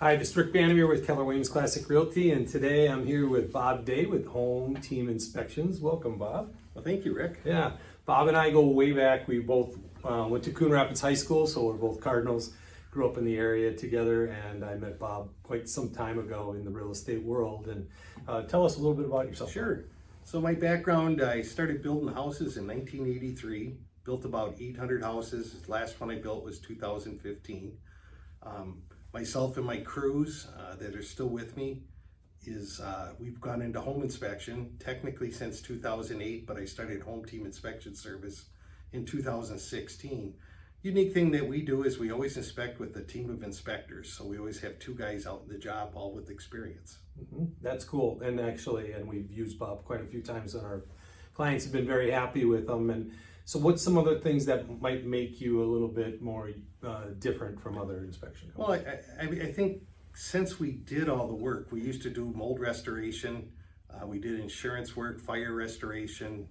Hi, this is Rick Bandimere with Keller Williams Classic Realty, and today I'm here with Bob Day with Home Team Inspections. Welcome, Bob. Well, thank you, Rick. Yeah, Bob and I go way back. We both went to Coon Rapids High School, so we're both Cardinals. Grew up in the area together, and I met Bob quite some time ago in the real estate world. And tell us a little bit about yourself. Sure. So my background, I started building houses in 1983. Built about 800 houses. The last one I built was 2015. Myself and my crews that are still with me we've gone into home inspection technically since 2008, but I started Home Team Inspection Service in 2016. Unique thing that we do is we always inspect with a team of inspectors. So we always have two guys out in the job, all with experience. Mm-hmm. That's cool. And actually, we've used Bob quite a few times, and our clients have been very happy with them. And so what's some other things that might make you a little bit more different from other inspection companies? Well, I think since we did all the work, we used to do mold restoration, we did insurance work, fire restoration,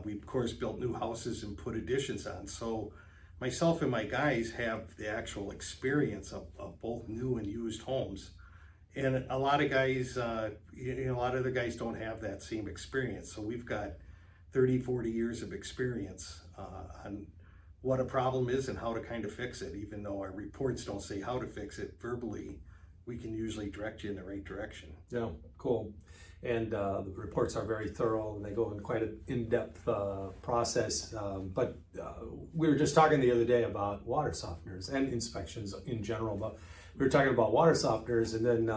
we of course built new houses and put additions on. So myself and my guys have the actual experience of both new and used homes. And a lot of guys, a lot of other guys don't have that same experience. So we've got 30, 40 years of experience on what a problem is and how to kind of fix it. Even though our reports don't say how to fix it verbally, we can usually direct you in the right direction. Yeah, cool. And the reports are very thorough, and they go in quite an in-depth process. But we were just talking the other day about water softeners and inspections in general, but we were talking about water softeners, and then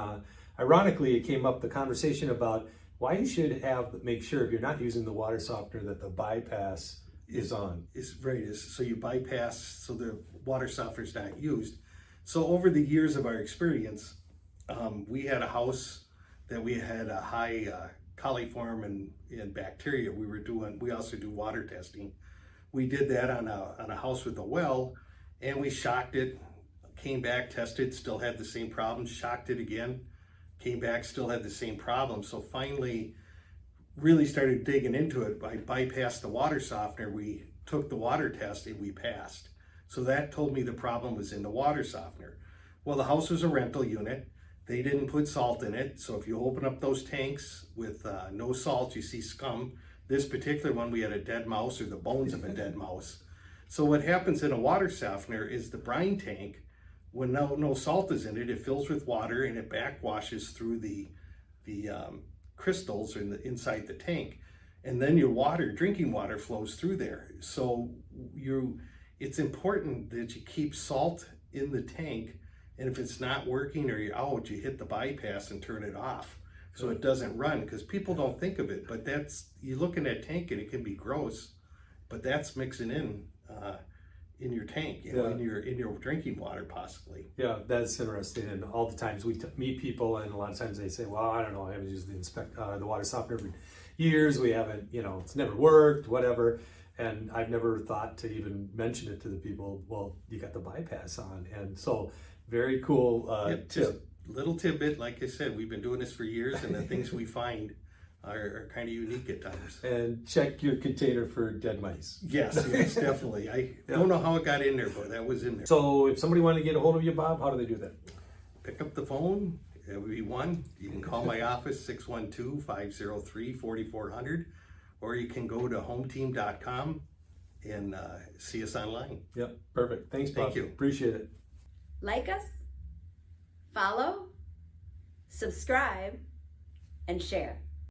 ironically it came up the conversation about why you should make sure if you're not using the water softener that the bypass is on. So you bypass, so the water softener is not used. So over the years of our experience, we had a house that we had a high coliform and bacteria. We also do water testing. We did that on a house with a well, and we shocked it, came back, tested, still had the same problem, shocked it again, came back, still had the same problem. So finally, really started digging into it. I bypassed the water softener. We took the water test and we passed. So that told me the problem was in the water softener. Well, the house was a rental unit. They didn't put salt in it. So if you open up those tanks with no salt, you see scum. This particular one, we had a dead mouse or the bones of a dead mouse. So what happens in a water softener is the brine tank, when no salt is in it, it fills with water and it backwashes through the crystals inside the tank, and then your drinking water flows through there. So it's important that you keep salt in the tank, and if it's not working or you're out, you hit the bypass and turn it off so it doesn't run, because people don't think of it, but you look in that tank and it can be gross, but that's mixing in your tank, in your drinking water possibly. Yeah, that's interesting. And all the times we meet people, and a lot of times they say, well, I don't know, I haven't used the water softener for years. We haven't, it's never worked, whatever. And I've never thought to even mention it to the people. Well, you got the bypass on. And so very cool tip. Just little tidbit, like I said, we've been doing this for years, and the things we find are kind of unique at times. And check your container for dead mice. Yes, definitely. I don't know how it got in there, but that was in there. So if somebody wanted to get a hold of you, Bob, how do they do that? Pick up the phone. It would be one. You can call my office, 612-503-4400, or you can go to hometeam.com and see us online. Yep, perfect. Thanks, Bob. Thank you. Appreciate it. Like us, follow, subscribe, and share.